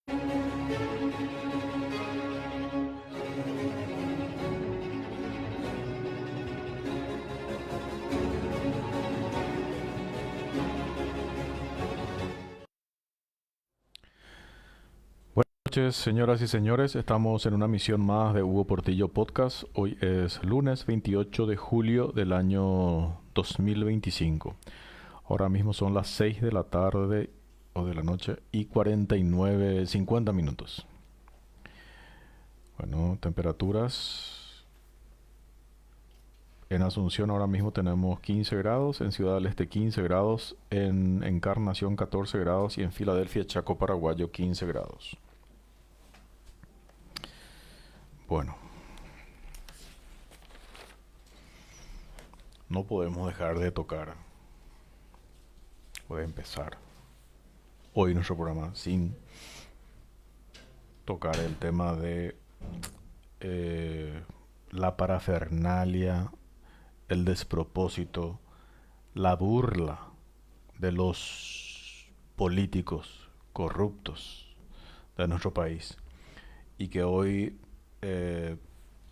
Buenas noches, señoras y señores. Estamos en una misión más de Hugo Portillo Podcast. Hoy es lunes 28 de julio del año 2025. Ahora mismo son las 6 de la tarde o de la noche y 50 minutos. Bueno, temperaturas. En Asunción ahora mismo tenemos 15 grados, en Ciudad del Este 15 grados, en Encarnación 14 grados y en Filadelfia, Chaco, Paraguayo 15 grados. Bueno, no podemos dejar de tocar o de empezar hoy nuestro programa sin tocar el tema de eh, la parafernalia, el despropósito, la burla de los políticos corruptos de nuestro país y que hoy eh,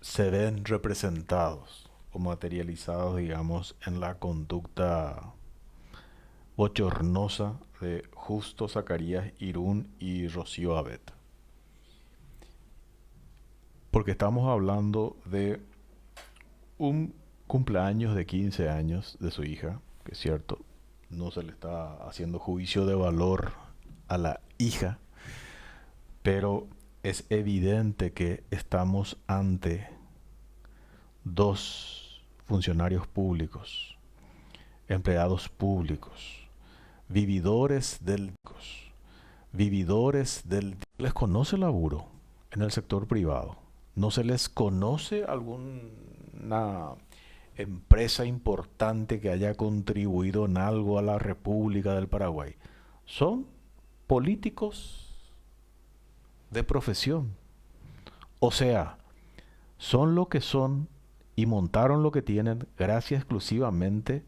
se ven representados o materializados, digamos, en la conducta bochornosa de Justo Zacarías Irún y Rocío Abet. Porque estamos hablando de un cumpleaños de 15 años de su hija, que es cierto, no se le está haciendo juicio de valor a la hija, pero es evidente que estamos ante dos funcionarios públicos, empleados públicos, vividores del les conoce laburo en el sector privado. No se les conoce alguna empresa importante que haya contribuido en algo a la República del Paraguay. Son políticos de profesión. O sea, son lo que son y montaron lo que tienen gracias exclusivamente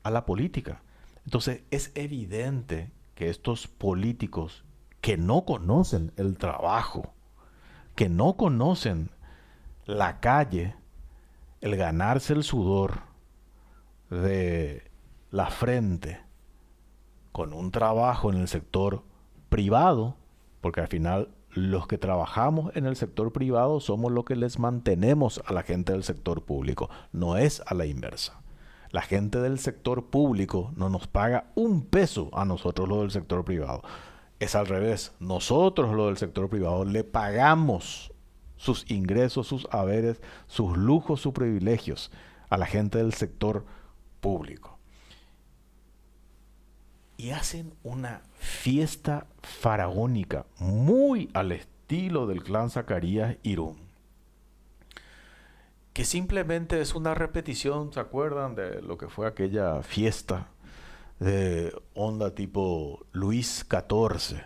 a la política. Entonces es evidente que estos políticos que no conocen el trabajo, que no conocen la calle, el ganarse el sudor de la frente con un trabajo en el sector privado, porque al final los que trabajamos en el sector privado somos los que les mantenemos a la gente del sector público, no es a la inversa. La gente del sector público no nos paga un peso a nosotros los del sector privado. Es al revés. Nosotros los del sector privado le pagamos sus ingresos, sus haberes, sus lujos, sus privilegios a la gente del sector público. Y hacen una fiesta faraónica muy al estilo del clan Zacarías Irún, que simplemente es una repetición, ¿se acuerdan de lo que fue aquella fiesta de onda tipo Luis XIV?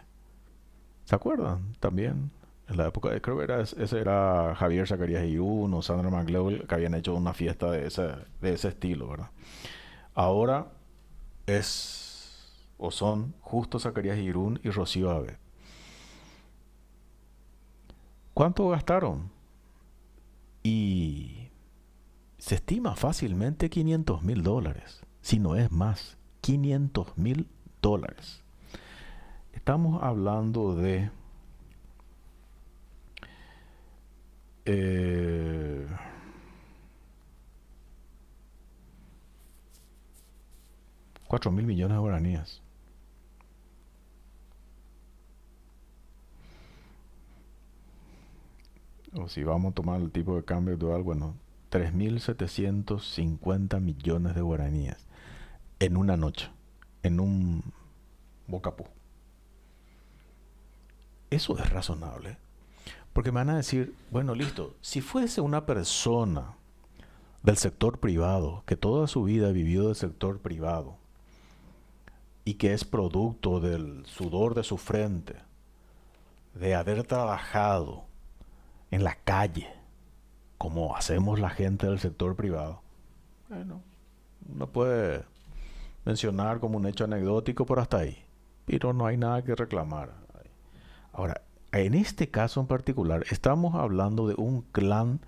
¿Se acuerdan? También en la época, creo que ese era Javier Zacarías Irún o Sandra McLeod que habían hecho una fiesta de ese estilo, ¿verdad? Ahora es o son Justo Zacarías Irún y Rocío Abed. ¿Cuánto gastaron? Y se estima fácilmente $500,000, si no es más, $500,000. Estamos hablando de eh, 4.000 millones de guaraníes. O si vamos a tomar el tipo de cambio dual, bueno, 3.750 millones de guaraníes en una noche, en un bocapú. Eso es razonable. Porque me van a decir, bueno, listo, si fuese una persona del sector privado, que toda su vida vivió del sector privado y que es producto del sudor de su frente, de haber trabajado en la calle, como hacemos la gente del sector privado, bueno, uno puede mencionar como un hecho anecdótico por hasta ahí, pero no hay nada que reclamar. Ahora, En este caso en particular, estamos hablando de un clan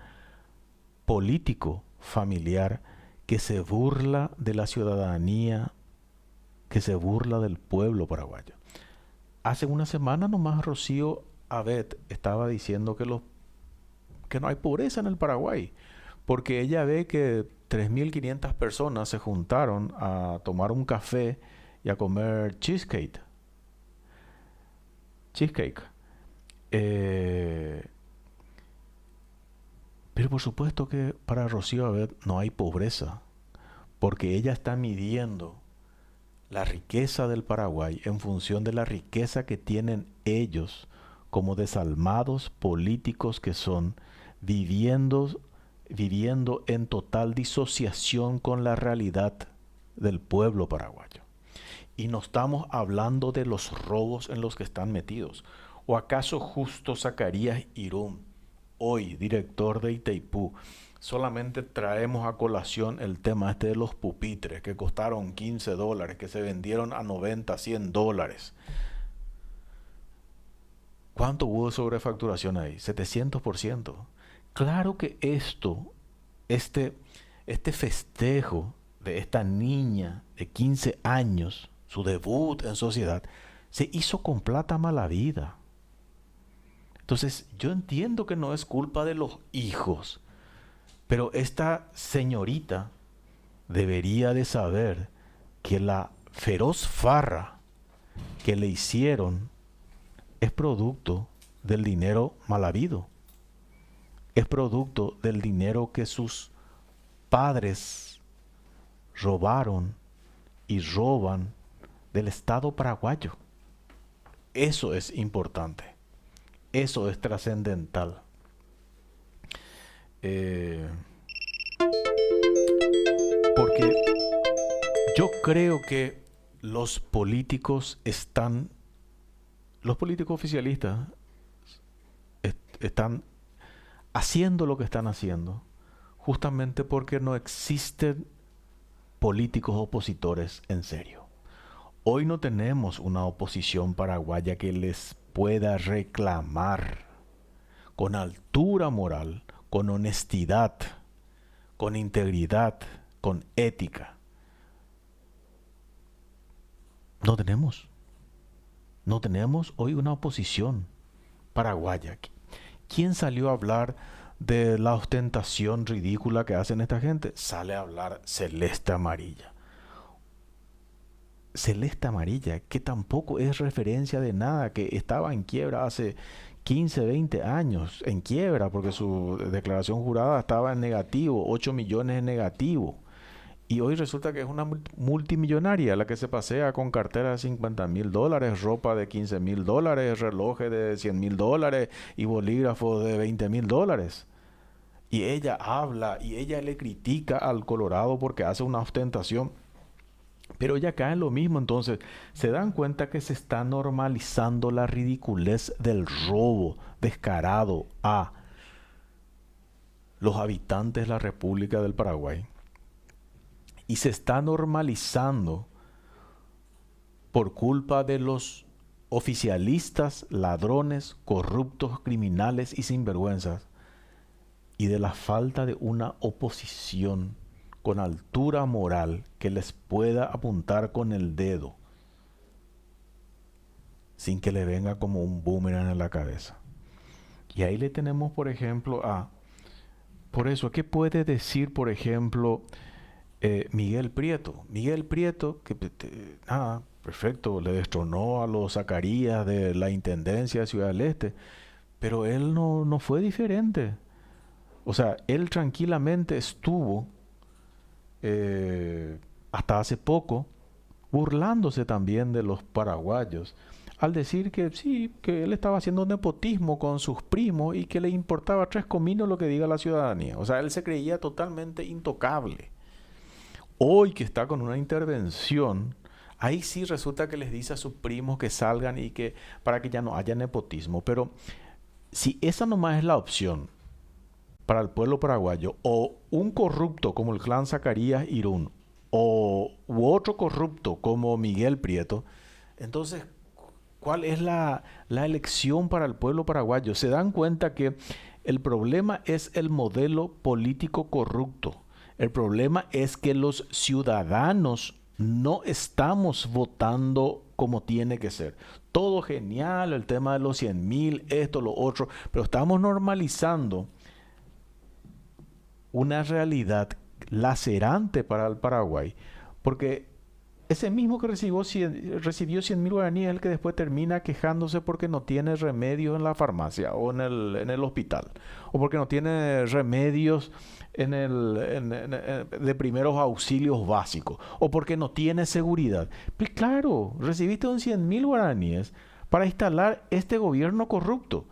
político, familiar, que se burla de la ciudadanía, que se burla del pueblo paraguayo. Hace una semana nomás Rocío Abed estaba diciendo que no hay pobreza en el Paraguay, porque ella ve que 3.500 personas se juntaron a tomar un café y a comer cheesecake. Cheesecake. Eh, pero por supuesto que para Rocío Abed no hay pobreza, porque ella está midiendo la riqueza del Paraguay en función de la riqueza que tienen ellos como desalmados políticos que son, viviendo, viviendo en total disociación con la realidad del pueblo paraguayo. Y no estamos hablando de los robos en los que están metidos. ¿O acaso justo Zacarías Irún, hoy director de Itaipú, solamente traemos a colación el tema este de los pupitres que costaron $15, que se vendieron a 90, $100? ¿Cuánto hubo de sobrefacturación ahí? 700%. Claro que este, este festejo de esta niña de 15 años, su debut en sociedad, se hizo con plata mala vida. Entonces, yo entiendo que no es culpa de los hijos, pero esta señorita debería de saber que la feroz farra que le hicieron es producto del dinero mal habido. Es producto del dinero que sus padres robaron y roban del Estado paraguayo. Eso es importante. Eso es trascendental. Porque yo creo que los políticos oficialistas están haciendo lo que están haciendo justamente porque no existen políticos opositores en serio. Hoy no tenemos una oposición paraguaya que les pueda reclamar con altura moral, con honestidad, con integridad, con ética. No tenemos. No tenemos hoy una oposición paraguaya. ¿Quién salió a hablar de la ostentación ridícula que hacen esta gente? Sale a hablar Celeste Amarilla. Celeste Amarilla, que tampoco es referencia de nada, que estaba en quiebra hace 15, 20 años, en quiebra, porque su declaración jurada estaba en negativo, 8 millones en negativo. Y hoy resulta que es una multimillonaria la que se pasea con carteras de $50.000, ropa de $15.000, relojes de $100.000 y bolígrafos de $20.000. Y ella habla y ella le critica al Colorado porque hace una ostentación. Pero ya cae en lo mismo, entonces se dan cuenta que se está normalizando la ridiculez del robo descarado a los habitantes de la República del Paraguay. Y se está normalizando por culpa de los oficialistas, ladrones, corruptos, criminales y sinvergüenzas, y de la falta de una oposición con altura moral que les pueda apuntar con el dedo sin que le venga como un boomerang en la cabeza. Y ahí le tenemos, por ejemplo, por eso, ¿qué puede decir, por ejemplo, Miguel Prieto? Miguel Prieto, que perfecto, le destronó a los Zacarías de la Intendencia de Ciudad del Este, pero él no fue diferente. O sea, él tranquilamente estuvo hasta hace poco burlándose también de los paraguayos al decir que sí, que él estaba haciendo nepotismo con sus primos y que le importaba 3 cominos lo que diga la ciudadanía. O sea, él se creía totalmente intocable. Hoy que está con una intervención, ahí sí resulta que les dice a sus primos que salgan y que para que ya no haya nepotismo. Pero si esa nomás es la opción para el pueblo paraguayo, o un corrupto como el clan Zacarías Irún, u otro corrupto como Miguel Prieto, entonces, ¿Cuál es la elección para el pueblo paraguayo? Se dan cuenta que el problema es el modelo político corrupto. El problema es que los ciudadanos no estamos votando como tiene que ser. Todo genial, el tema de los 100.000, esto, lo otro, pero estamos normalizando una realidad lacerante para el Paraguay, porque ese mismo que recibió 100.000 guaraníes es el que después termina quejándose porque no tiene remedio en la farmacia o en el hospital, o porque no tiene remedios de primeros auxilios básicos, o porque no tiene seguridad. Pues claro, recibiste un 100.000 guaraníes para instalar este gobierno corrupto.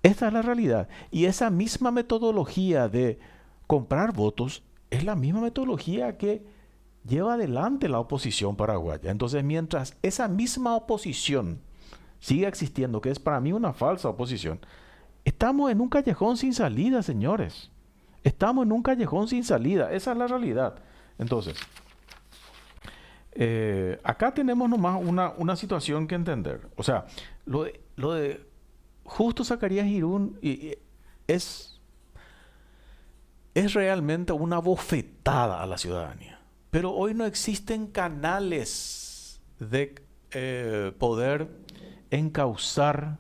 Esta es la realidad. Y esa misma metodología de comprar votos es la misma metodología que lleva adelante la oposición paraguaya. Entonces, mientras esa misma oposición siga existiendo, que es para mí una falsa oposición, estamos en un callejón sin salida, señores. Estamos en un callejón sin salida. Esa es la realidad. Entonces, acá tenemos nomás una situación que entender. O sea, lo de Justo Zacarías Irún es realmente una bofetada a la ciudadanía. Pero hoy no existen canales de poder encauzar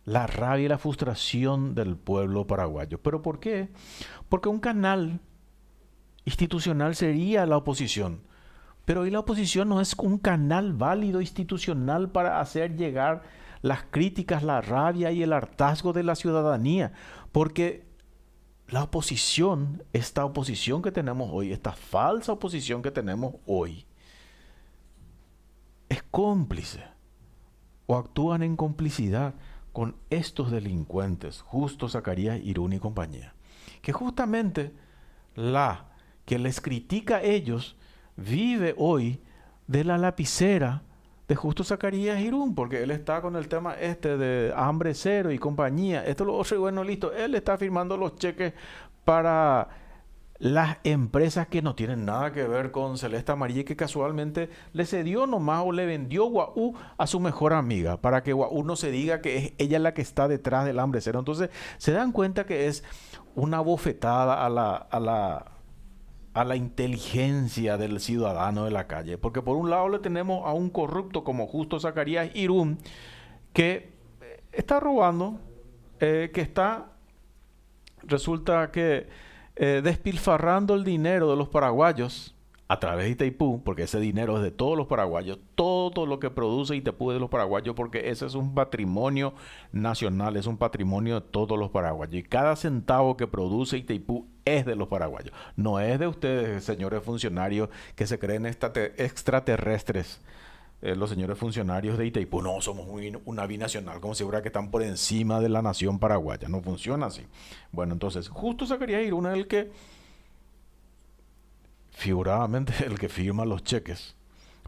la rabia y la frustración del pueblo paraguayo. ¿Pero por qué? Porque un canal institucional sería la oposición. Pero hoy la oposición no es un canal válido institucional para hacer llegar las críticas, la rabia y el hartazgo de la ciudadanía. Porque la oposición, esta oposición que tenemos hoy, esta falsa oposición que tenemos hoy, es cómplice o actúan en complicidad con estos delincuentes, Justo Zacarías Irún y compañía, que justamente la que les critica a ellos vive hoy de la lapicera de Justo Zacarías Irún, porque él está con el tema de hambre cero y compañía. Esto lo otro, y bueno, listo. Él está firmando los cheques para las empresas que no tienen nada que ver con Celeste Amarilla y que casualmente le cedió nomás o le vendió Guaú a su mejor amiga para que Guaú no se diga que es ella la que está detrás del hambre cero. Entonces se dan cuenta que es una bofetada a la inteligencia del ciudadano de la calle. Porque por un lado le tenemos a un corrupto como Justo Zacarías Irún que está robando, resulta que despilfarrando el dinero de los paraguayos a través de Itaipú, porque ese dinero es de todos los paraguayos, todo lo que produce Itaipú es de los paraguayos, porque ese es un patrimonio nacional, es un patrimonio de todos los paraguayos. Y cada centavo que produce Itaipú es de los paraguayos. No es de ustedes, señores funcionarios que se creen extraterrestres. Los señores funcionarios de Itaipú, no, somos una binacional, como si fuera que están por encima de la nación paraguaya. No funciona así. Bueno, entonces, Justo Zacarías Irún es el que figuradamente el que firma los cheques,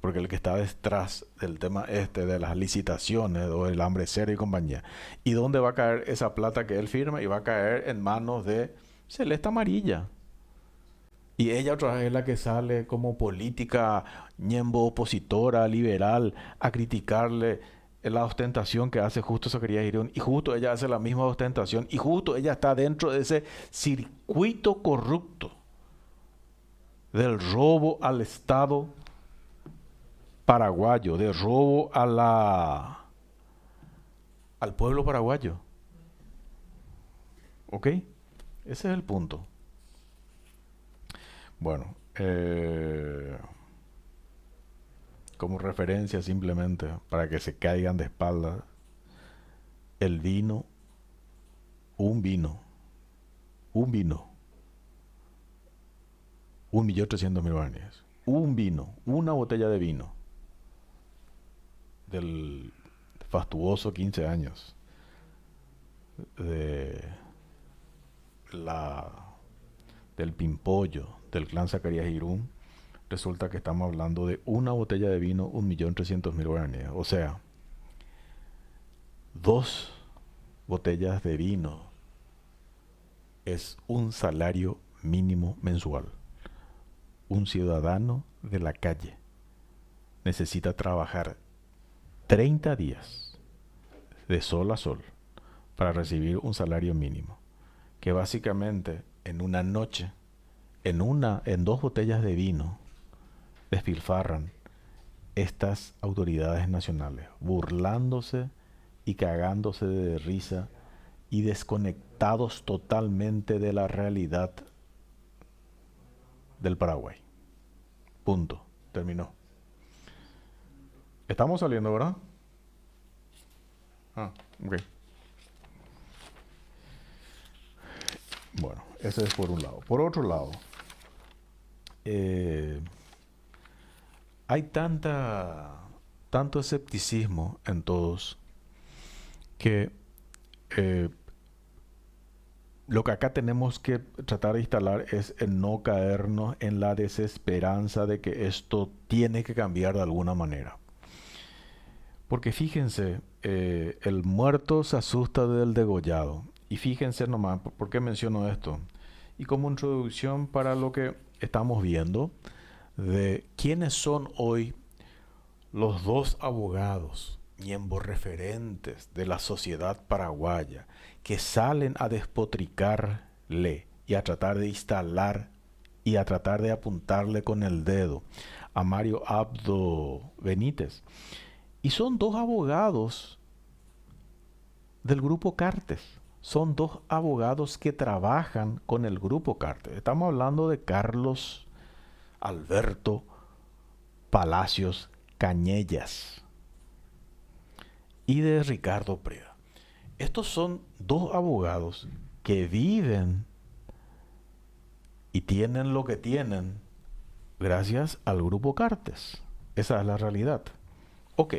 porque el que está detrás del tema de las licitaciones o el hambre cero y compañía. ¿Y dónde va a caer esa plata que él firma? Y va a caer en manos de Celeste Amarilla. Y ella otra vez es la que sale como política ñembo opositora, liberal, a criticarle la ostentación que hace Justo Zacarías Irún. Y justo ella hace la misma ostentación. Y justo ella está dentro de ese circuito corrupto del robo al Estado paraguayo, de robo al pueblo paraguayo. ¿Ok? Ese es el punto. Bueno, como referencia simplemente, para que se caigan de espaldas, el vino, un vino, 1.300.000 guaraníes. Un vino, una botella de vino del fastuoso 15 años del Pimpollo, del clan Zacarías Irún. Resulta que estamos hablando de una botella de vino, 1.300.000 guaraníes. O sea, 2 botellas de vino es un salario mínimo mensual. Un ciudadano de la calle necesita trabajar 30 días de sol a sol para recibir un salario mínimo, que básicamente en una noche, en 2 botellas de vino, despilfarran estas autoridades nacionales, burlándose y cagándose de risa y desconectados totalmente de la realidad del Paraguay. Punto. Terminó. Estamos saliendo, ¿verdad? Ah, ok. Bueno, ese es por un lado. Por otro lado, eh, hay tanto escepticismo en todos que eh, lo que acá tenemos que tratar de instalar es el no caernos en la desesperanza de que esto tiene que cambiar de alguna manera. Porque fíjense, el muerto se asusta del degollado. Y fíjense nomás, ¿por qué menciono esto? Y como introducción para lo que estamos viendo, de quiénes son hoy los dos abogados, miembros referentes de la sociedad paraguaya, que salen a despotricarle y a tratar de instalar y a tratar de apuntarle con el dedo a Mario Abdo Benítez. Y son dos abogados del Grupo Cartes. Son dos abogados que trabajan con el Grupo Cartes. Estamos hablando de Carlos Alberto Palacios Cañellas y de Ricardo Preda. Estos son dos abogados que viven y tienen lo que tienen gracias al Grupo Cartes. Esa es la realidad. Ok.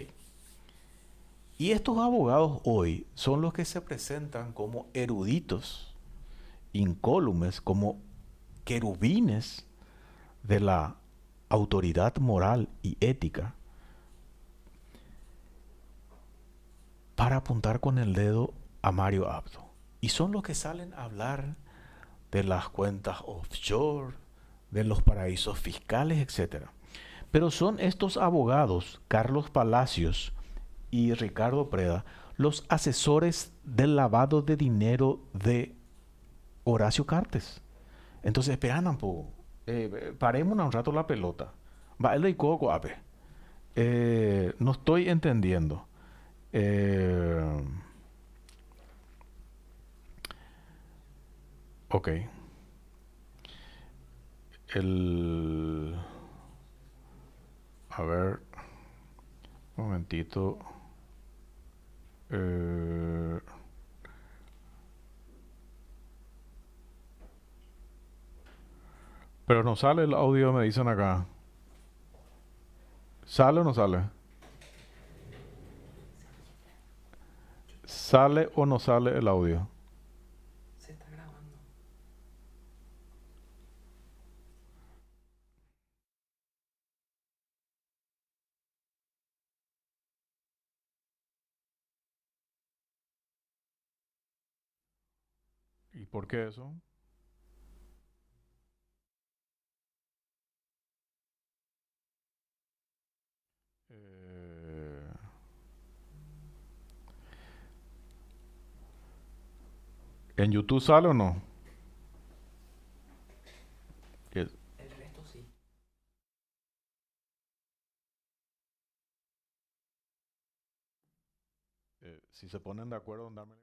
Y estos abogados hoy son los que se presentan como eruditos, incólumes, como querubines de la autoridad moral y ética para apuntar con el dedo a Mario Abdo. Y son los que salen a hablar de las cuentas offshore, de los paraísos fiscales, etc. Pero son estos abogados, Carlos Palacios y Ricardo Preda, los asesores del lavado de dinero de Horacio Cartes. Entonces, esperan un poco. Paremos un rato la pelota. Va, el de coco, a ver. No estoy entendiendo. Eh, ok. El... A ver. Un momentito. Eh, pero no sale el audio, me dicen acá. ¿Sale o no sale? ¿Sale o no sale el audio? Se está grabando. ¿Y por qué eso? Eh, ¿En YouTube sale o no? Que- El resto sí. si se ponen de acuerdo en darme...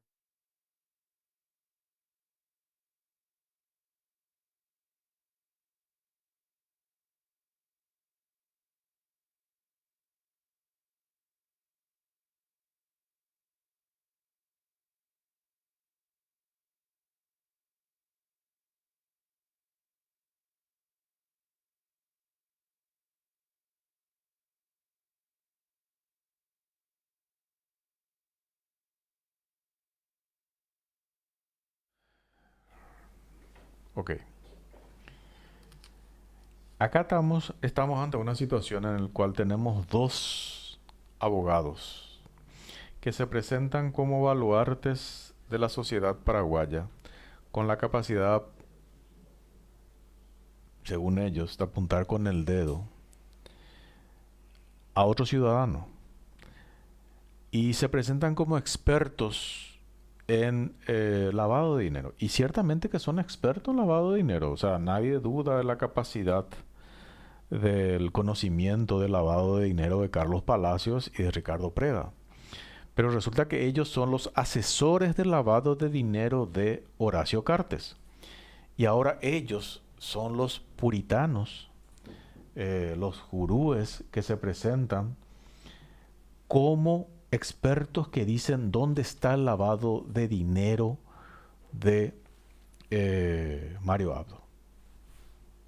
Ok. Acá estamos ante una situación en la cual tenemos dos abogados que se presentan como baluartes de la sociedad paraguaya, con la capacidad, según ellos, de apuntar con el dedo a otro ciudadano. y se presentan como expertos en lavado de dinero. Y ciertamente que son expertos en lavado de dinero. O sea, nadie duda de la capacidad del conocimiento del lavado de dinero de Carlos Palacios y de Ricardo Preda. Pero resulta que ellos son los asesores del lavado de dinero de Horacio Cartes. Y ahora ellos son los puritanos, los gurúes que se presentan como expertos que dicen dónde está el lavado de dinero de Mario Abdo.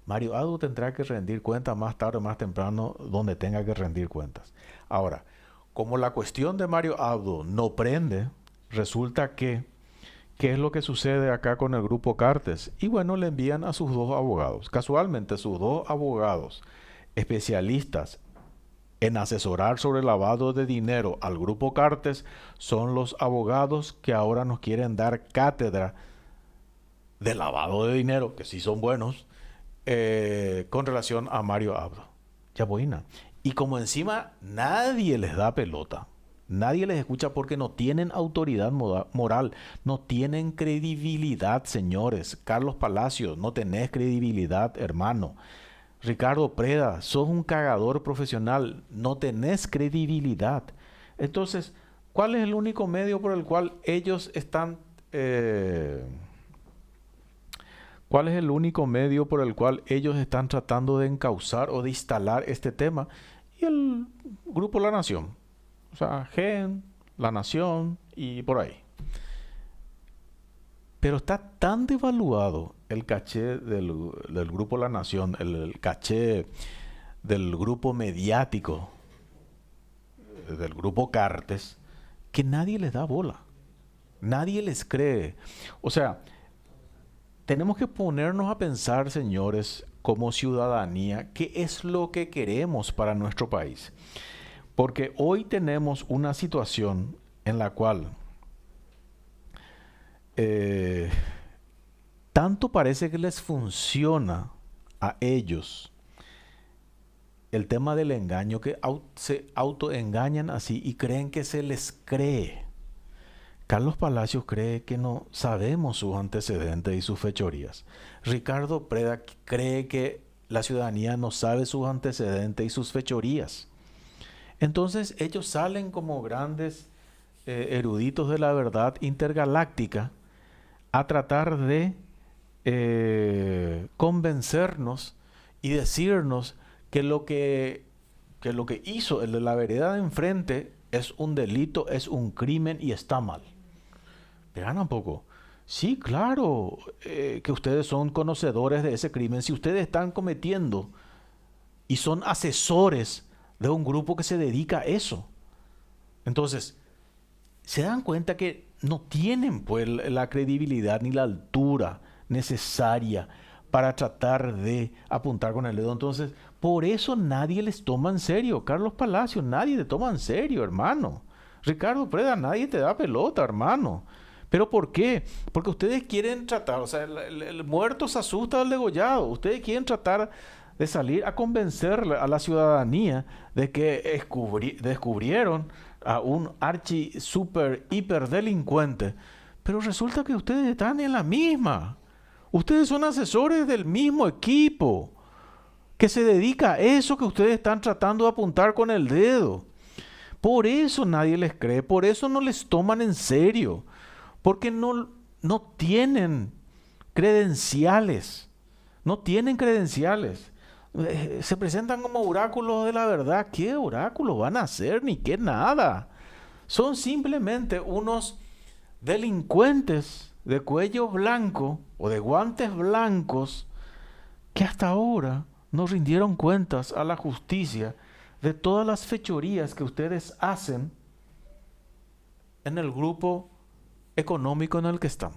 Mario Abdo tendrá que rendir cuentas más tarde o más temprano donde tenga que rendir cuentas. Ahora, como la cuestión de Mario Abdo no prende, resulta que, ¿qué es lo que sucede acá con el grupo Cartes? Y bueno, le envían a sus dos abogados. Casualmente, sus dos abogados especialistas en asesorar sobre el lavado de dinero al grupo Cartes son los abogados que ahora nos quieren dar cátedra de lavado de dinero, que sí son buenos, con relación a Mario Abdo. Ya boina. Y como encima nadie les da pelota, nadie les escucha porque no tienen autoridad moral, no tienen credibilidad, señores. Carlos Palacios, no tenés credibilidad, hermano. Ricardo Preda, sos un cagador profesional, no tenés credibilidad. Entonces, ¿cuál es el único medio por el cual ellos están... ¿Cuál es el único medio por el cual ellos están tratando de encauzar o de instalar este tema? Y el Grupo La Nación. O sea, GEN, La Nación y por ahí. Pero está tan devaluado el caché del Grupo La Nación, el caché del grupo mediático, del Grupo Cartes, que nadie les da bola. Nadie les cree. O sea, tenemos que ponernos a pensar, señores, como ciudadanía, qué es lo que queremos para nuestro país. Porque hoy tenemos una situación en la cual tanto parece que les funciona a ellos el tema del engaño, que se autoengañan así y creen que se les cree. Carlos Palacios cree que no sabemos sus antecedentes y sus fechorías. Ricardo Preda cree que la ciudadanía no sabe sus antecedentes y sus fechorías. Entonces ellos salen como grandes eruditos de la verdad intergaláctica a tratar de convencernos y decirnos que lo que hizo el de la vereda de enfrente es un delito, es un crimen y está mal. Vean un poco. Sí, claro, que ustedes son conocedores de ese crimen. Si ustedes están cometiendo y son asesores de un grupo que se dedica a eso. Entonces, se dan cuenta que no tienen pues la credibilidad ni la altura necesaria para tratar de apuntar con el dedo. Entonces, por eso nadie les toma en serio. Carlos Palacios, nadie te toma en serio, hermano. Ricardo Preda, nadie te da pelota, hermano. ¿Pero por qué? Porque ustedes quieren tratar, o sea, el muerto se asusta al degollado. Ustedes quieren tratar de salir a convencer a la ciudadanía de que descubrieron a un archi, super, hiper delincuente. Pero resulta que ustedes están en la misma. Ustedes son asesores del mismo equipo que se dedica a eso que ustedes están tratando de apuntar con el dedo. Por eso nadie les cree, por eso no les toman en serio. Porque no tienen credenciales. No tienen credenciales. Se presentan como oráculos de la verdad. ¿Qué oráculos van a hacer? Ni qué nada. Son simplemente unos delincuentes de cuello blanco o de guantes blancos que hasta ahora no rindieron cuentas a la justicia de todas las fechorías que ustedes hacen en el grupo económico en el que están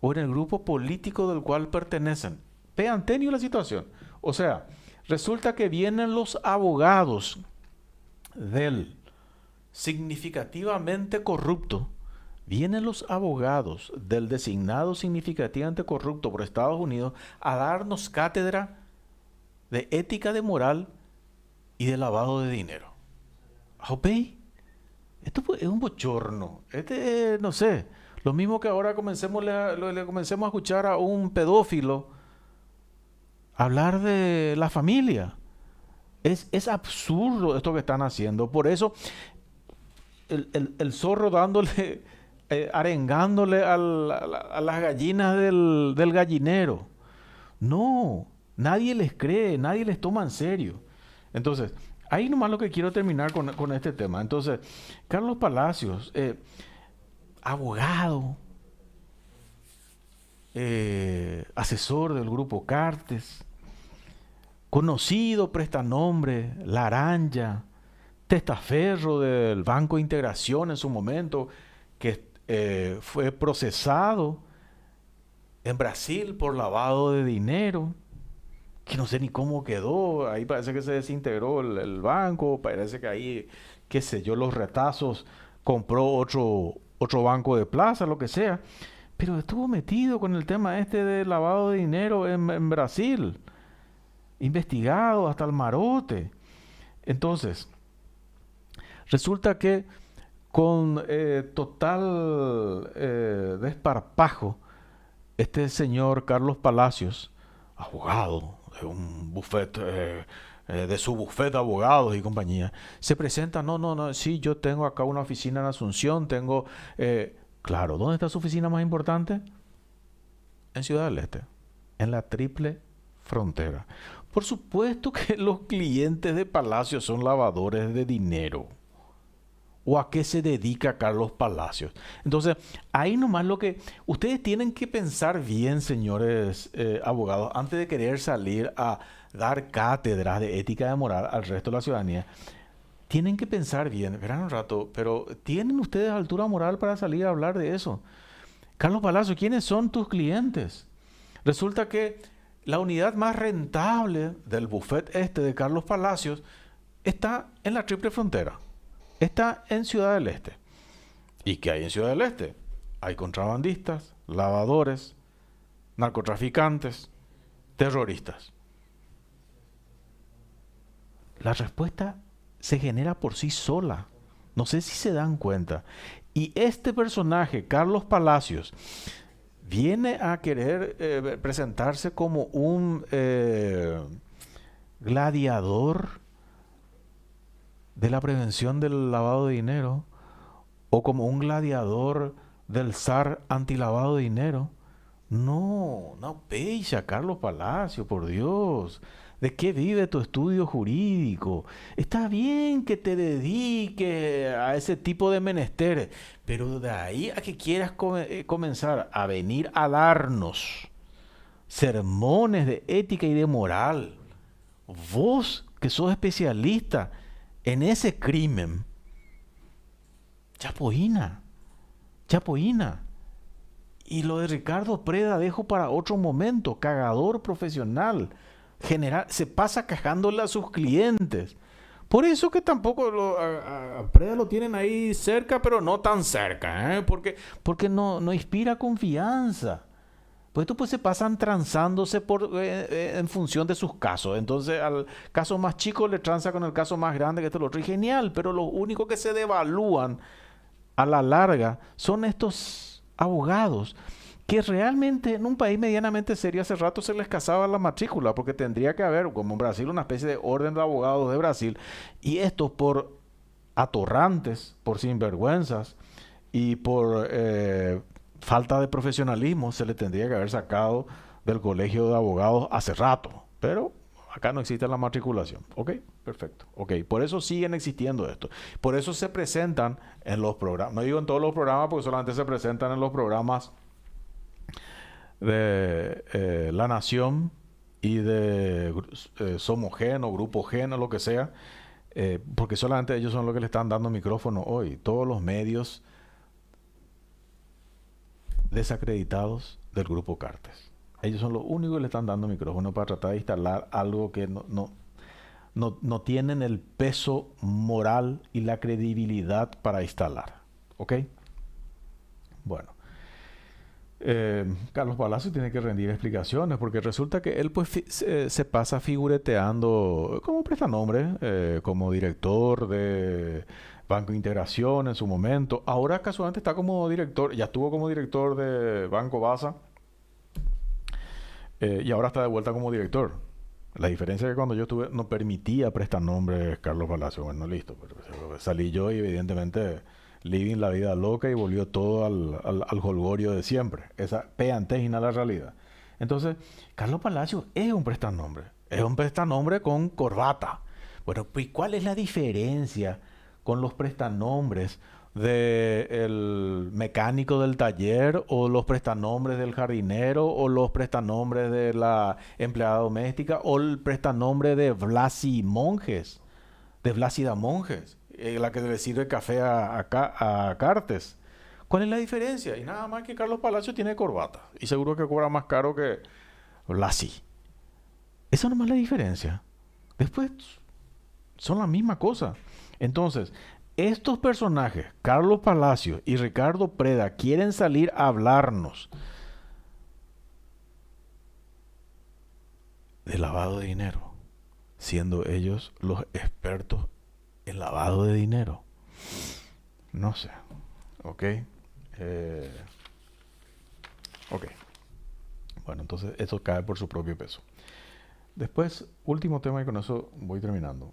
o en el grupo político del cual pertenecen. Vean, tenio la situación. O sea, resulta que vienen los abogados del significativamente corrupto, vienen los abogados del designado significativamente corrupto por Estados Unidos a darnos cátedra de ética, de moral y de lavado de dinero. ¿Ok? Es un bochorno. No sé, lo mismo que ahora le comencemos a escuchar a un pedófilo hablar de la familia. Es absurdo esto que están haciendo. Por eso el zorro dándole, arengándole a las gallinas del gallinero. No, nadie les cree, nadie les toma en serio. Entonces, ahí nomás lo que quiero terminar con este tema. Entonces, Carlos Palacios, abogado, asesor del grupo Cartes, conocido prestanombre, Laranja, testaferro del Banco Integración en su momento, que fue procesado en Brasil por lavado de dinero, que no sé ni cómo quedó, ahí parece que se desintegró el banco, parece que ahí, qué sé yo, los retazos compró otro banco de plaza, lo que sea, pero estuvo metido con el tema este de lavado de dinero en Brasil, investigado hasta el marote. Entonces, resulta que con total desparpajo, este señor Carlos Palacios, abogado de un bufete, de su bufete de abogados y compañía, se presenta, no, sí, yo tengo acá una oficina en Asunción, tengo, claro, ¿dónde está su oficina más importante? En Ciudad del Este, en la triple frontera. Por supuesto que los clientes de Palacios son lavadores de dinero. ¿O a qué se dedica Carlos Palacios? Entonces, ahí nomás lo que ustedes tienen que pensar bien, señores abogados, antes de querer salir a dar cátedras de ética y de moral al resto de la ciudadanía. Tienen que pensar bien, verán un rato, pero ¿tienen ustedes altura moral para salir a hablar de eso? Carlos Palacios, ¿quiénes son tus clientes? Resulta que la unidad más rentable del buffet este de Carlos Palacios está en la triple frontera. Está en Ciudad del Este. ¿Y qué hay en Ciudad del Este? Hay contrabandistas, lavadores, narcotraficantes, terroristas. La respuesta se genera por sí sola. No sé si se dan cuenta. Y este personaje, Carlos Palacios, viene a querer presentarse como un gladiador de la prevención del lavado de dinero o como un gladiador del zar antilavado de dinero. No pecha, Carlos Palacio, por Dios. ¿De qué vive tu estudio jurídico? Está bien que te dediques a ese tipo de menesteres, pero de ahí a que quieras comenzar a venir a darnos sermones de ética y de moral, vos que sos especialista en ese crimen, chapoína, chapoína. Y lo de Ricardo Preda dejo para otro momento, cagador profesional, general, se pasa cajándole a sus clientes. Por eso que tampoco a Preda lo tienen ahí cerca, pero no tan cerca, ¿eh? Porque no inspira confianza. Pues esto pues se pasan transándose en función de sus casos. Entonces al caso más chico le transa con el caso más grande que esto lo otro. Y genial, pero los únicos que se devalúan a la larga son estos abogados que realmente en un país medianamente serio hace rato se les casaba la matrícula porque tendría que haber, como en Brasil, una especie de orden de abogados de Brasil y estos por atorrantes, por sinvergüenzas y por falta de profesionalismo se le tendría que haber sacado del colegio de abogados hace rato, pero acá no existe la matriculación. Ok, perfecto. Ok, por eso siguen existiendo esto. Por eso se presentan en los programas, no digo en todos los programas porque solamente se presentan en los programas de La Nación y de Somos Gen o Grupo Gen o lo que sea, porque solamente ellos son los que le están dando micrófono hoy. Todos los medios desacreditados del Grupo Cartes. Ellos son los únicos que le están dando micrófono para tratar de instalar algo que no tienen el peso moral y la credibilidad para instalar. ¿Ok? Bueno. Carlos Palacio tiene que rendir explicaciones porque resulta que él pues se pasa figureteando como prestanombre, como director de Banco Integración en su momento. Ahora casualmente está como director, ya estuvo como director de Banco Baza, y ahora está de vuelta como director. La diferencia es que cuando yo estuve no permitía prestanombres Carlos Palacio. Bueno, listo, pero salí yo y evidentemente living la vida loca y volvió todo al jolgorio de siempre. Esa peantegina la realidad. Entonces, Carlos Palacio es un prestanombre. Es un prestanombre con corbata. Bueno, pues ¿cuál es la diferencia con los prestanombres del mecánico del taller o los prestanombres del jardinero o los prestanombres de la empleada doméstica o el prestanombre de Blasi Monjes, de Blasida Monjes, la que le sirve café a Cartes? ¿Cuál es la diferencia? Y nada más que Carlos Palacio tiene corbata y seguro que cobra más caro que Blasi. Esa nomás es la diferencia. Después son la misma cosa. Entonces, estos personajes, Carlos Palacio y Ricardo Preda, quieren salir a hablarnos de lavado de dinero, siendo ellos los expertos en lavado de dinero. No sé. ¿Ok? Ok. Bueno, entonces eso cae por su propio peso. Después, último tema y con eso voy terminando.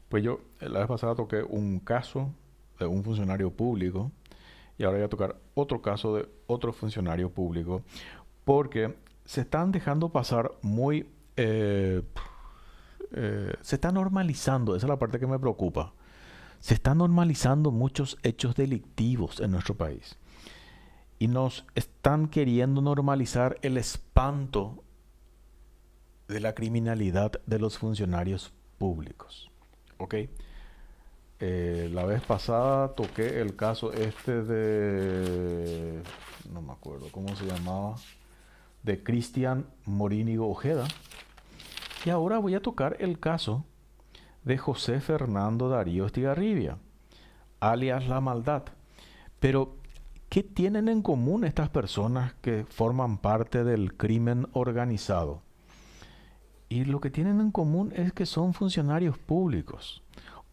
Pues yo la vez pasada toqué un caso de un funcionario público y ahora voy a tocar otro caso de otro funcionario público porque se están dejando pasar muy... se está normalizando, esa es la parte que me preocupa. Se están normalizando muchos hechos delictivos en nuestro país y nos están queriendo normalizar el espanto de la criminalidad de los funcionarios públicos. ¿Ok? La vez pasada toqué el caso este de... no me acuerdo cómo se llamaba, de Cristian Morínigo Ojeda. Y ahora voy a tocar el caso de José Fernando Darío Estigarribia, alias La Maldad. Pero, ¿qué tienen en común estas personas que forman parte del crimen organizado? Y lo que tienen en común es que son funcionarios públicos,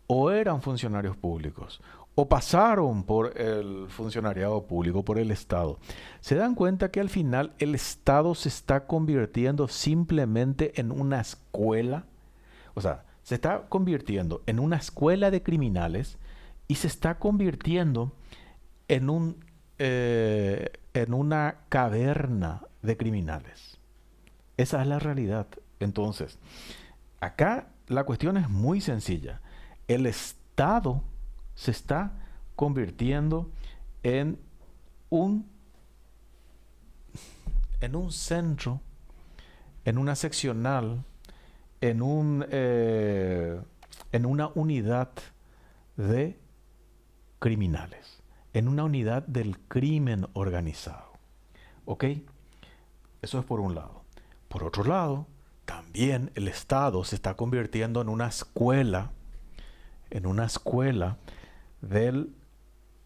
o eran funcionarios públicos, o pasaron por el funcionariado público, por el Estado. Se dan cuenta que al final el Estado se está convirtiendo simplemente en una escuela, o sea, se está convirtiendo en una escuela de criminales y se está convirtiendo en una caverna de criminales. Esa es la realidad. Entonces, acá la cuestión es muy sencilla. El Estado se está convirtiendo en un centro, en una seccional, en una unidad de criminales, en una unidad del crimen organizado. ¿Ok? Eso es por un lado. Por otro lado, también el Estado se está convirtiendo en una escuela del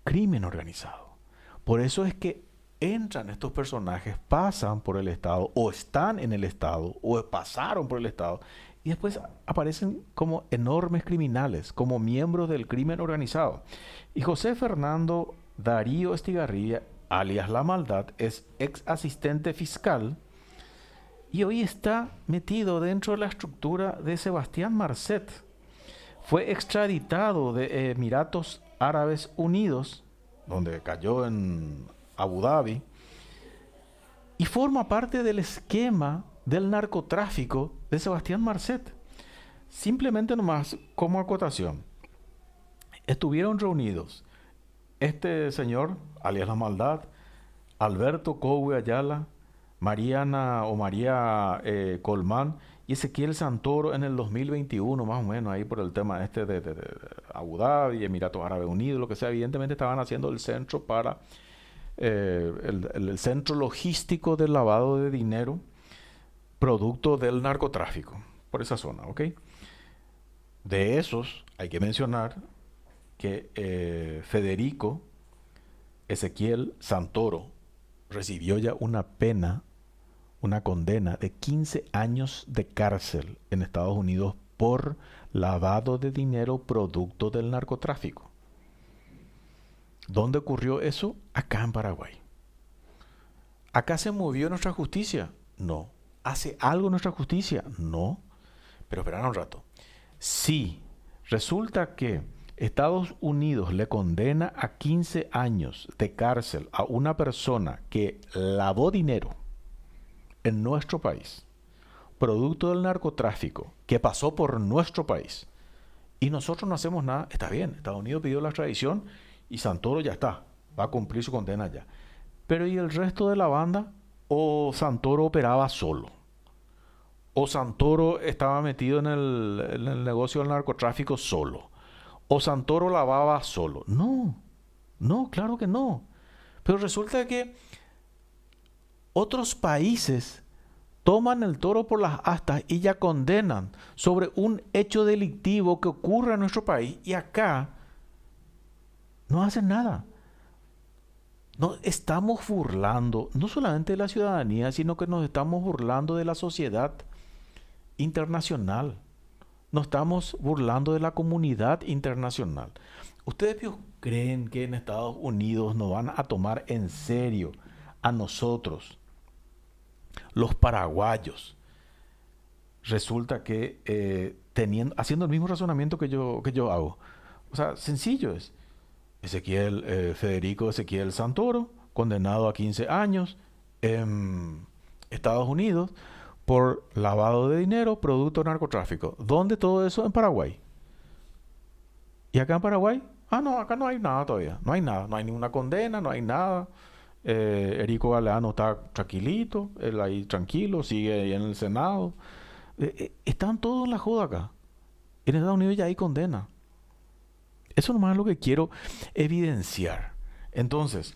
crimen organizado. Por eso es que entran estos personajes, pasan por el Estado, o están en el Estado, o pasaron por el Estado, y después aparecen como enormes criminales, como miembros del crimen organizado. Y José Fernando Darío Estigarribia, alias La Maldad, es ex asistente fiscal, y hoy está metido dentro de la estructura de Sebastián Marcet. Fue extraditado de Emiratos Árabes Unidos, donde cayó en Abu Dhabi, y forma parte del esquema del narcotráfico de Sebastián Marcet. Simplemente nomás como acotación, estuvieron reunidos este señor, alias La Maldad, Alberto Cowe Ayala, Mariana o María Colmán y Ezequiel Santoro en el 2021, más o menos, ahí por el tema este de Abu Dhabi, Emiratos Árabes Unidos, lo que sea. Evidentemente estaban haciendo el centro para el centro logístico del lavado de dinero producto del narcotráfico por esa zona, ¿ok? De esos hay que mencionar que Federico Ezequiel Santoro recibió ya una condena de 15 años de cárcel en Estados Unidos por lavado de dinero producto del narcotráfico. ¿Dónde ocurrió eso? Acá en Paraguay. ¿Acá se movió nuestra justicia? No. ¿Hace algo nuestra justicia? No. Pero esperad un rato. Si resulta que Estados Unidos le condena a 15 años de cárcel a una persona que lavó dinero en nuestro país, producto del narcotráfico, que pasó por nuestro país, y nosotros no hacemos nada, está bien. Estados Unidos pidió la extradición y Santoro ya está, va a cumplir su condena ya. Pero ¿y el resto de la banda? ¿O Santoro operaba solo? ¿O Santoro estaba metido en el negocio del narcotráfico solo? ¿O Santoro lavaba solo? No, no, claro que no. Pero resulta que otros países toman el toro por las astas y ya condenan sobre un hecho delictivo que ocurre en nuestro país, y acá no hacen nada. Nos estamos burlando no solamente de la ciudadanía, sino que nos estamos burlando de la sociedad internacional. Nos estamos burlando de la comunidad internacional. ¿Ustedes creen que en Estados Unidos nos van a tomar en serio a nosotros, los paraguayos? Resulta que haciendo el mismo razonamiento que yo hago. O sea, sencillo es. Federico Ezequiel Santoro, condenado a 15 años en Estados Unidos por lavado de dinero, producto de narcotráfico. ¿Dónde todo eso? En Paraguay. ¿Y acá en Paraguay? Ah, no, acá no hay nada todavía. No hay nada, no hay ninguna condena, no hay nada. Erico Galeano está tranquilito, él ahí tranquilo, sigue ahí en el Senado. Están todos en la joda acá. En Estados Unidos ya hay condena. Eso nomás es lo que quiero evidenciar. Entonces,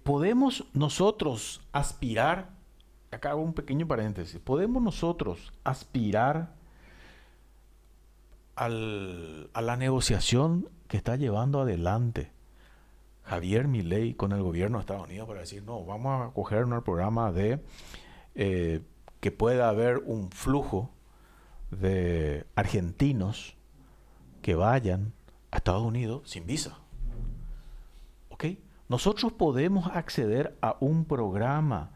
podemos nosotros aspirar, acá hago un pequeño paréntesis, podemos nosotros aspirar a la negociación que está llevando adelante Javier Milei con el gobierno de Estados Unidos para decir, no, vamos a coger un programa de que pueda haber un flujo de argentinos que vayan a Estados Unidos sin visa. ¿Ok? Nosotros podemos acceder a un programa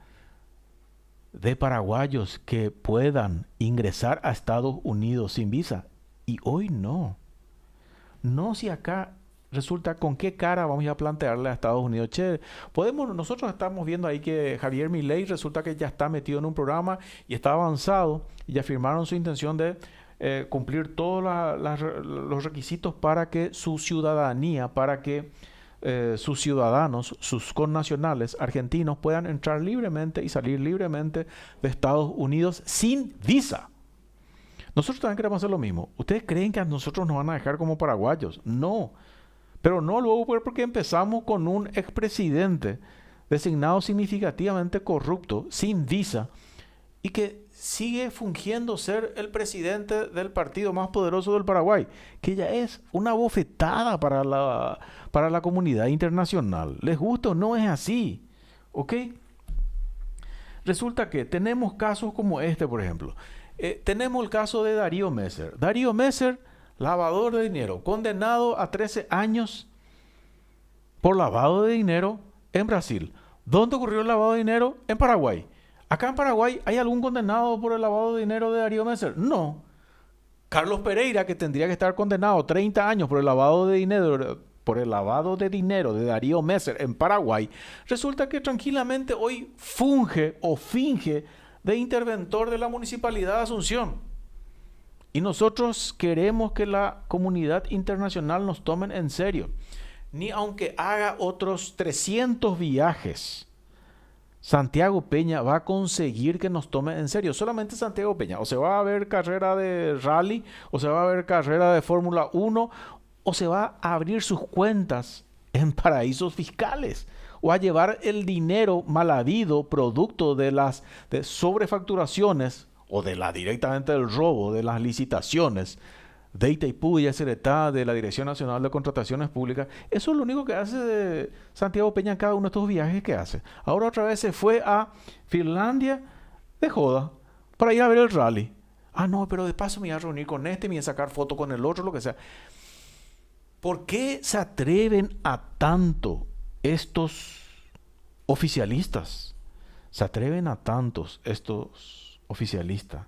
de paraguayos que puedan ingresar a Estados Unidos sin visa. Y hoy no. No, si acá resulta con qué cara vamos a plantearle a Estados Unidos. Che, nosotros estamos viendo ahí que Javier Milei resulta que ya está metido en un programa y está avanzado y ya firmaron su intención de cumplir todos los requisitos para que su ciudadanía, para que sus ciudadanos, sus connacionales argentinos puedan entrar libremente y salir libremente de Estados Unidos sin visa. Nosotros también queremos hacer lo mismo. ¿Ustedes creen que a nosotros nos van a dejar como paraguayos? No. Pero no luego porque empezamos con un expresidente designado significativamente corrupto, sin visa, y que sigue fingiendo ser el presidente del partido más poderoso del Paraguay, que ya es una bofetada para la comunidad internacional. ¿Les gusta o no? Es así. ¿Ok? Resulta que tenemos casos como este, por ejemplo. Tenemos el caso de Darío Messer. Darío Messer, lavador de dinero, condenado a 13 años por lavado de dinero en Brasil. ¿Dónde ocurrió el lavado de dinero? En Paraguay. ¿Acá en Paraguay hay algún condenado por el lavado de dinero de Darío Messer? No. Carlos Pereira, que tendría que estar condenado 30 años por el lavado de dinero de Darío Messer en Paraguay, resulta que tranquilamente hoy funge o finge de interventor de la Municipalidad de Asunción. Y nosotros queremos que la comunidad internacional nos tomen en serio. Ni aunque haga otros 300 viajes, Santiago Peña va a conseguir que nos tome en serio. Solamente Santiago Peña. O se va a ver carrera de rally, o se va a ver carrera de Fórmula 1, o se va a abrir sus cuentas en paraísos fiscales, o a llevar el dinero mal habido producto de las sobrefacturaciones o directamente del robo de las licitaciones de Itaipú y Yacyretá, de la Dirección Nacional de Contrataciones Públicas. Eso es lo único que hace de Santiago Peña en cada uno de estos viajes que hace. Ahora otra vez se fue a Finlandia de joda para ir a ver el rally. Ah, no, pero de paso me voy a reunir con este, me voy a sacar foto con el otro, lo que sea. ¿Por qué se atreven a tanto estos oficialistas? Se atreven a tantos estos oficialistas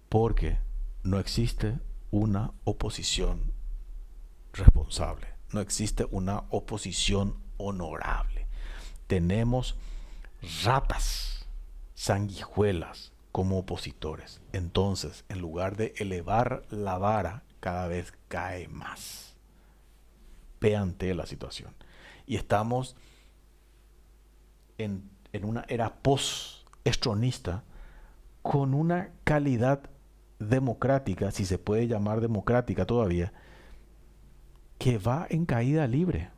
porque no existe una oposición responsable, no existe una oposición honorable. Tenemos ratas, sanguijuelas como opositores. Entonces, en lugar de elevar la vara, cada vez cae más. Ante la situación. Y estamos en una era post-estronista con una calidad democrática, si se puede llamar democrática todavía, que va en caída libre.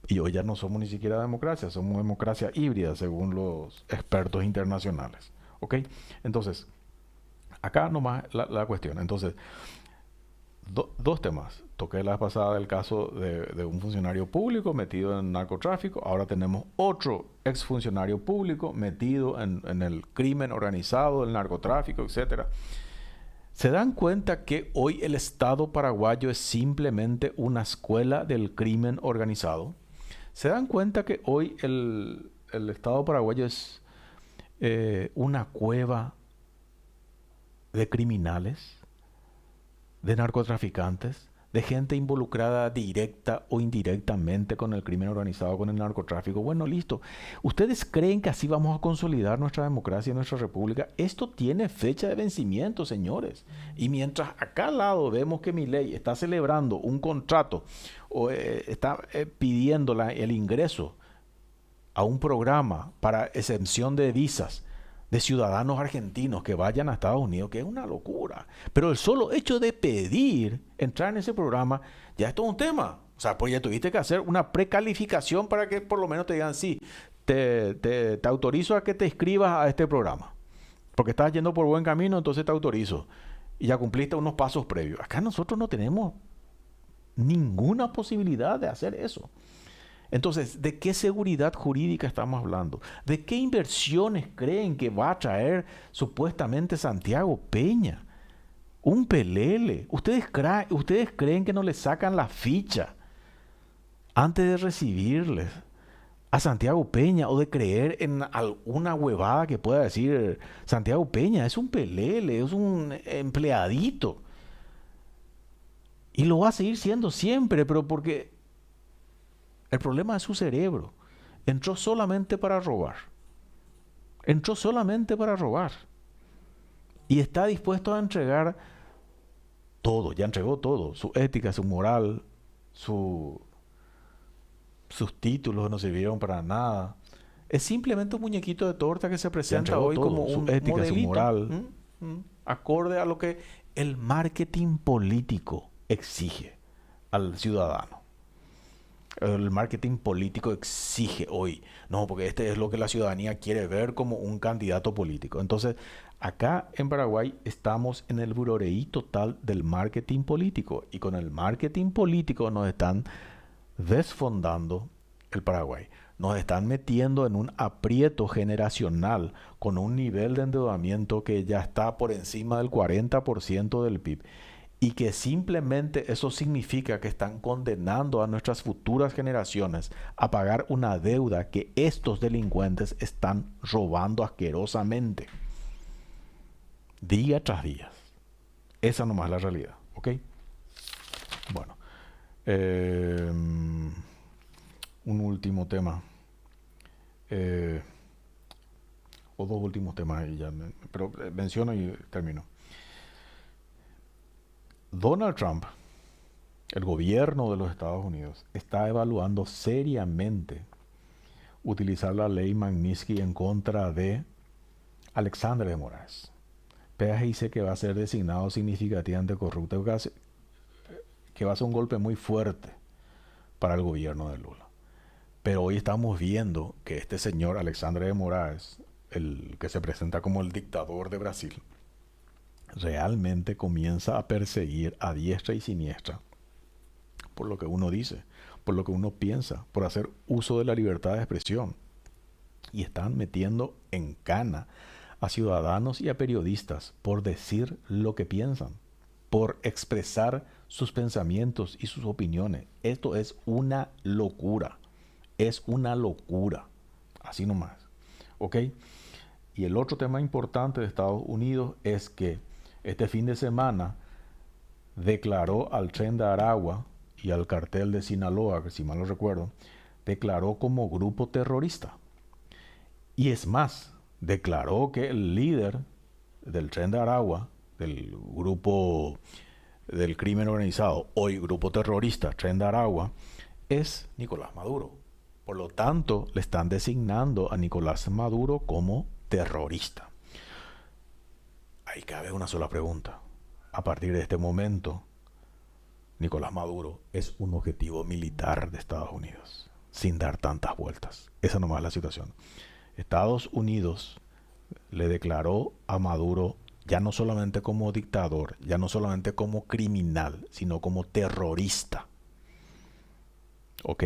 Y hoy ya no somos ni siquiera democracia, somos democracia híbrida según los expertos internacionales. ¿Ok? Entonces, acá nomás la cuestión. Entonces, dos temas. Toqué la pasada el caso de un funcionario público metido en narcotráfico. Ahora tenemos otro exfuncionario público metido en el crimen organizado, el narcotráfico, etcétera. ¿Se dan cuenta que hoy el Estado paraguayo es simplemente una escuela del crimen organizado? ¿Se dan cuenta que hoy el Estado paraguayo es una cueva de criminales, de narcotraficantes, de gente involucrada directa o indirectamente con el crimen organizado, con el narcotráfico? Bueno, listo. ¿Ustedes creen que así vamos a consolidar nuestra democracia y nuestra república? Esto tiene fecha de vencimiento, señores. Y mientras acá al lado vemos que Milei está celebrando un contrato o está pidiendo el ingreso a un programa para exención de visas de ciudadanos argentinos que vayan a Estados Unidos, que es una locura. Pero el solo hecho de pedir entrar en ese programa ya es todo un tema. O sea, pues ya tuviste que hacer una precalificación para que por lo menos te digan, sí, te autorizo a que te inscribas a este programa. Porque estás yendo por buen camino, entonces te autorizo. Y ya cumpliste unos pasos previos. Acá nosotros no tenemos ninguna posibilidad de hacer eso. Entonces, ¿de qué seguridad jurídica estamos hablando? ¿De qué inversiones creen que va a traer supuestamente Santiago Peña? Un pelele. ¿Ustedes creen que no le sacan la ficha antes de recibirles a Santiago Peña o de creer en alguna huevada que pueda decir Santiago Peña? Es un pelele, es un empleadito. Y lo va a seguir siendo siempre, pero porque el problema es su cerebro. Entró solamente para robar. Entró solamente para robar. Y está dispuesto a entregar todo. Ya entregó todo. Su ética, su moral, sus títulos no sirvieron para nada. Es simplemente un muñequito de torta que se presenta hoy todo, como un ética, modelito, su moral. Acorde a lo que el marketing político exige al ciudadano. El marketing político exige hoy. No, porque este es lo que la ciudadanía quiere ver como un candidato político. Entonces, acá en Paraguay estamos en el buroreí total del marketing político. Y con el marketing político nos están desfondando el Paraguay. Nos están metiendo en un aprieto generacional con un nivel de endeudamiento que ya está por encima del 40% del PIB. Y que simplemente eso significa que están condenando a nuestras futuras generaciones a pagar una deuda que estos delincuentes están robando asquerosamente. Día tras día. Esa nomás es la realidad, ¿ok? Bueno. Un último tema. O dos últimos temas, y ya, pero menciono y termino. Donald Trump, el gobierno de los Estados Unidos, está evaluando seriamente utilizar la ley Magnitsky en contra de Alexandre de Moraes. Peas dice que va a ser designado significativamente corrupto, que va a ser un golpe muy fuerte para el gobierno de Lula. Pero hoy estamos viendo que este señor Alexandre de Moraes, el que se presenta como el dictador de Brasil, realmente comienza a perseguir a diestra y siniestra por lo que uno dice, por lo que uno piensa, por hacer uso de la libertad de expresión. Y están metiendo en cana a ciudadanos y a periodistas por decir lo que piensan, por expresar sus pensamientos y sus opiniones. Esto es una locura. Es una locura. Así nomás. ¿Ok? Y el otro tema importante de Estados Unidos es que este fin de semana declaró al Tren de Aragua y al cartel de Sinaloa, que si mal no recuerdo, declaró como grupo terrorista. Y es más, declaró que el líder del Tren de Aragua, del grupo del crimen organizado, hoy grupo terrorista Tren de Aragua, es Nicolás Maduro. Por lo tanto, le están designando a Nicolás Maduro como terrorista. Ahí cabe una sola pregunta. A partir de este momento, Nicolás Maduro es un objetivo militar de Estados Unidos, sin dar tantas vueltas. Esa nomás es la situación. Estados Unidos le declaró a Maduro ya no solamente como dictador, ya no solamente como criminal, sino como terrorista. ¿Ok?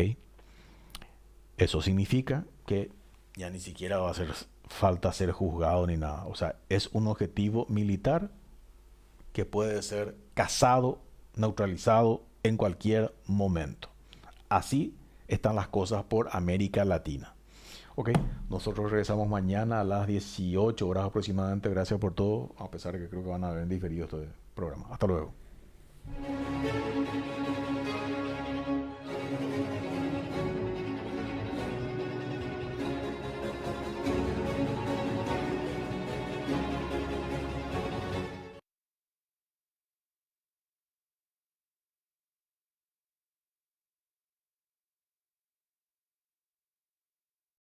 Eso significa que ya ni siquiera va a hacer falta ser juzgado ni nada. O sea, es un objetivo militar que puede ser cazado, neutralizado en cualquier momento. Así están las cosas por América Latina. Ok, nosotros regresamos mañana a las 18 horas aproximadamente. Gracias por todo, a pesar de que creo que van a ver en diferido este programa. Hasta luego.